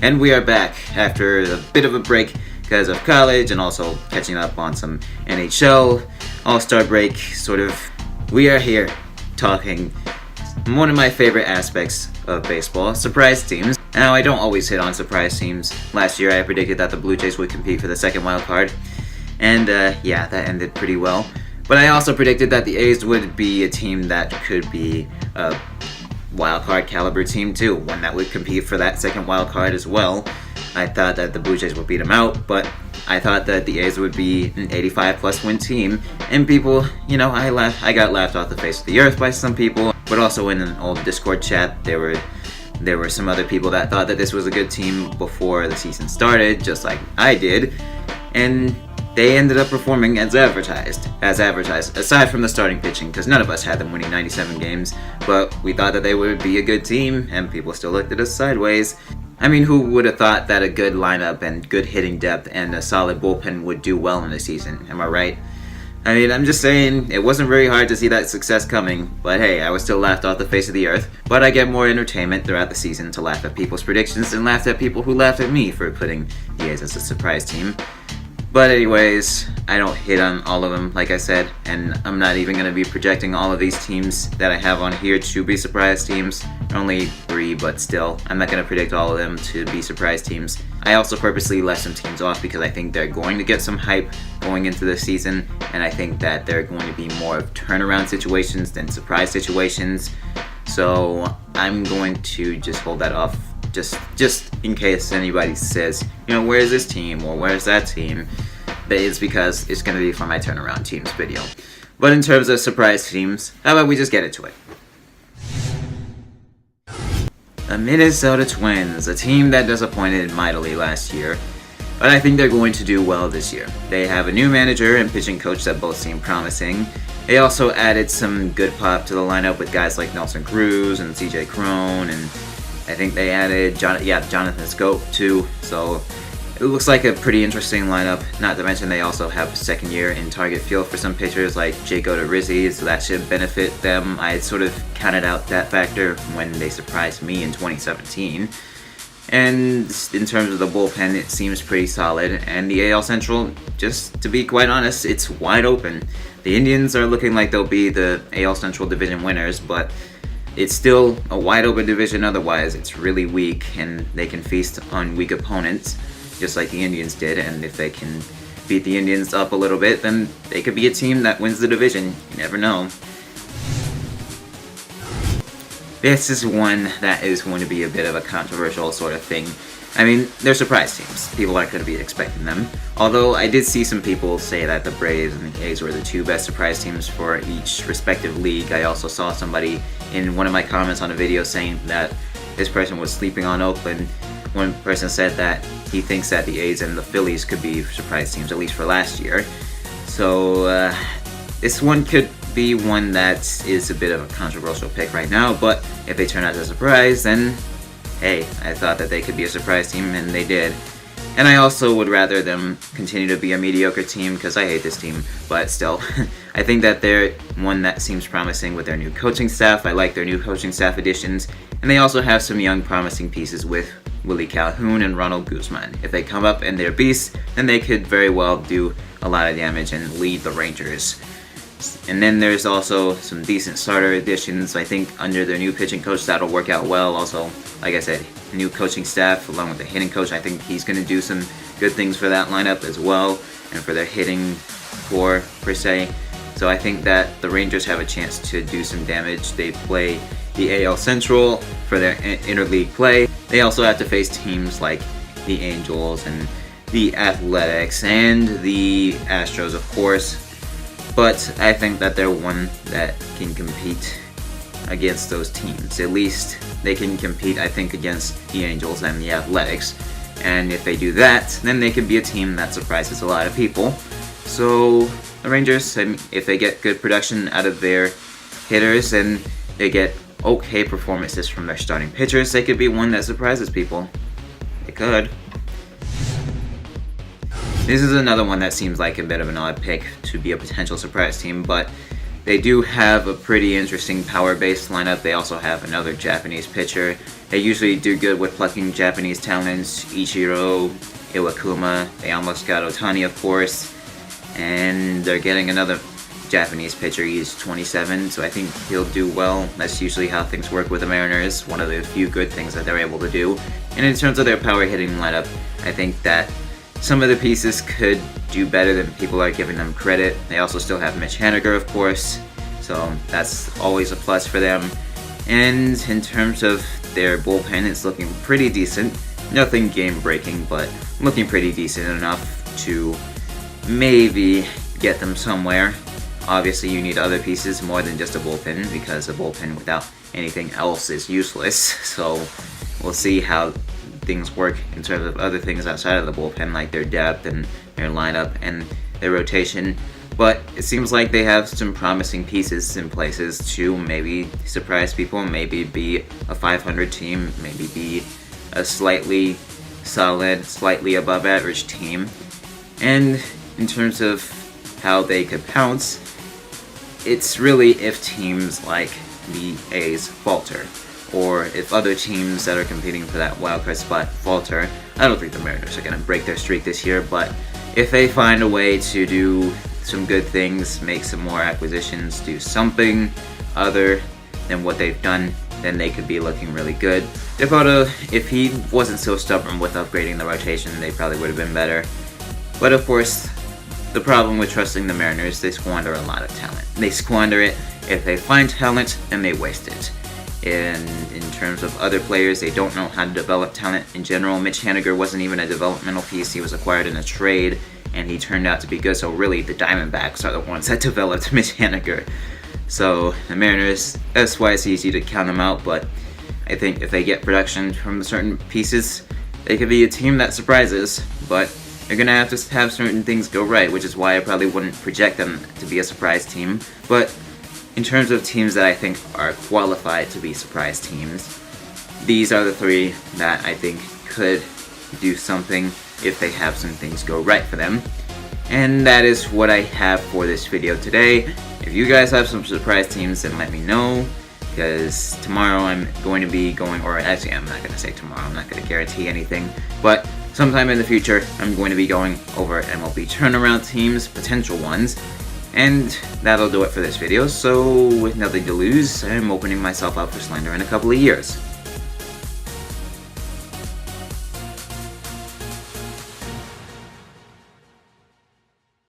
And we are back after a bit of a break because of college and also catching up on some NHL All-Star break, sort of. We are here talking one of my favorite aspects of baseball, surprise teams. Now, I don't always hit on surprise teams. Last year I predicted that the Blue Jays would compete for the second wild card, and yeah, that ended pretty well. But I also predicted that the A's would be a team that could be a wild card caliber team too, one that would compete for that second wild card as well. I thought that the Blue Jays would beat them out, but I thought that the A's would be an 85 plus win team, and people, I got laughed off the face of the earth by some people, but also in an old Discord chat, there were some other people that thought that this was a good team before the season started, just like I did, and they ended up performing as advertised, aside from the starting pitching, because none of us had them winning 97 games, but we thought that they would be a good team, and people still looked at us sideways. I mean, who would have thought that a good lineup and good hitting depth and a solid bullpen would do well in the season, am I right? I mean, I'm just saying, it wasn't very hard to see that success coming, but hey, I was still laughed off the face of the earth. But I get more entertainment throughout the season to laugh at people's predictions and laugh at people who laughed at me for putting the A's as a surprise team. But anyways, I don't hit on all of them, like I said, and I'm not even going to be projecting all of these teams that I have on here to be surprise teams. Only 3, but still, I'm not going to predict all of them to be surprise teams. I also purposely left some teams off because I think they're going to get some hype going into the season, and I think that they're going to be more of turnaround situations than surprise situations. So I'm going to just hold that off. Just in case anybody says, where's this team or where's that team, but it's because it's going to be for my turnaround teams video. But in terms of surprise teams, how about we just get into it? The Minnesota Twins, a team that disappointed mightily last year, but I think they're going to do well this year. They have a new manager and pitching coach that both seem promising. They also added some good pop to the lineup with guys like Nelson Cruz and CJ Cron, and I think they added Jonathan Scope too, so it looks like a pretty interesting lineup. Not to mention they also have second year in target field for some pitchers like Jake Odorizzi, so that should benefit them. I sort of counted out that factor when they surprised me in 2017. And in terms of the bullpen, it seems pretty solid. And the AL Central, just to be quite honest, it's wide open. The Indians are looking like they'll be the AL Central division winners, but it's still a wide open division otherwise. It's really weak, and they can feast on weak opponents, just like the Indians did. And if they can beat the Indians up a little bit, then they could be a team that wins the division. You never know. This is one that is going to be a bit of a controversial sort of thing. I mean, they're surprise teams. People aren't going to be expecting them. Although I did see some people say that the Braves and the A's were the 2 best surprise teams for each respective league. I also saw somebody in one of my comments on a video saying that this person was sleeping on Oakland. One person said that he thinks that the A's and the Phillies could be surprise teams, at least for last year. So this one could be one that is a bit of a controversial pick right now, but if they turn out as a surprise, then hey, I thought that they could be a surprise team, and they did. And I also would rather them continue to be a mediocre team, because I hate this team, but still, I think that they're one that seems promising with their new coaching staff. I like their new coaching staff additions, and they also have some young promising pieces with Willie Calhoun and Ronald Guzman. If they come up and they're beasts, then they could very well do a lot of damage and lead the Rangers. And then there's also some decent starter additions. I think under their new pitching coach that'll work out well. Also, like I said, new coaching staff along with the hitting coach. I think he's going to do some good things for that lineup as well, and for their hitting core per se. So I think that the Rangers have a chance to do some damage. They play the AL Central for their interleague play. They also have to face teams like the Angels and the Athletics and the Astros, of course. But I think that they're one that can compete against those teams. At least they can compete, I think, against the Angels and the Athletics. And if they do that, then they could be a team that surprises a lot of people. So the Rangers, if they get good production out of their hitters and they get okay performances from their starting pitchers, they could be one that surprises people. They could. This is another one that seems like a bit of an odd pick to be a potential surprise team, but they do have a pretty interesting power-based lineup. They also have another Japanese pitcher, They usually do good with plucking Japanese talents, Ichiro, Iwakuma, they almost got Otani of course, and they're getting another Japanese pitcher. He's 27, so I think he'll do well. That's usually how things work with the Mariners, one of the few good things that they're able to do. And in terms of their power hitting lineup, I think that some of the pieces could do better than people are giving them credit. They also still have Mitch Haniger, of course, so that's always a plus for them. And in terms of their bullpen, it's looking pretty decent. Nothing game-breaking, but looking pretty decent enough to maybe get them somewhere. Obviously, you need other pieces more than just a bullpen, because a bullpen without anything else is useless. So we'll see how things work in terms of other things outside of the bullpen, like their depth and their lineup and their rotation. But it seems like they have some promising pieces in places to maybe surprise people, maybe be a 500 team, maybe be a slightly solid, slightly above average team. And in terms of how they could pounce, it's really if teams like the A's falter, or if other teams that are competing for that wildcard spot falter. I don't think the Mariners are going to break their streak this year, but if they find a way to do some good things, make some more acquisitions, do something other than what they've done, then they could be looking really good. If he wasn't so stubborn with upgrading the rotation, they probably would have been better. But of course, the problem with trusting the Mariners, they squander a lot of talent. They squander it if they find talent and they waste it. In terms of other players, they don't know how to develop talent in general. Mitch Haniger wasn't even a developmental piece. He was acquired in a trade, and he turned out to be good. So really, the Diamondbacks are the ones that developed Mitch Haniger. So the Mariners, that's why it's easy to count them out. But I think if they get production from certain pieces, they could be a team that surprises. But they're going to have certain things go right, which is why I probably wouldn't project them to be a surprise team. But in terms of teams that I think are qualified to be surprise teams, these are the three that I think could do something if they have some things go right for them. And that is what I have for this video today. If you guys have some surprise teams, then let me know, because tomorrow I'm going to be going, or actually I'm not going to say tomorrow, I'm not going to guarantee anything, but sometime in the future I'm going to be going over MLB turnaround teams, potential ones. And that'll do it for this video, so with nothing to lose, I'm opening myself up for slander in a couple of years.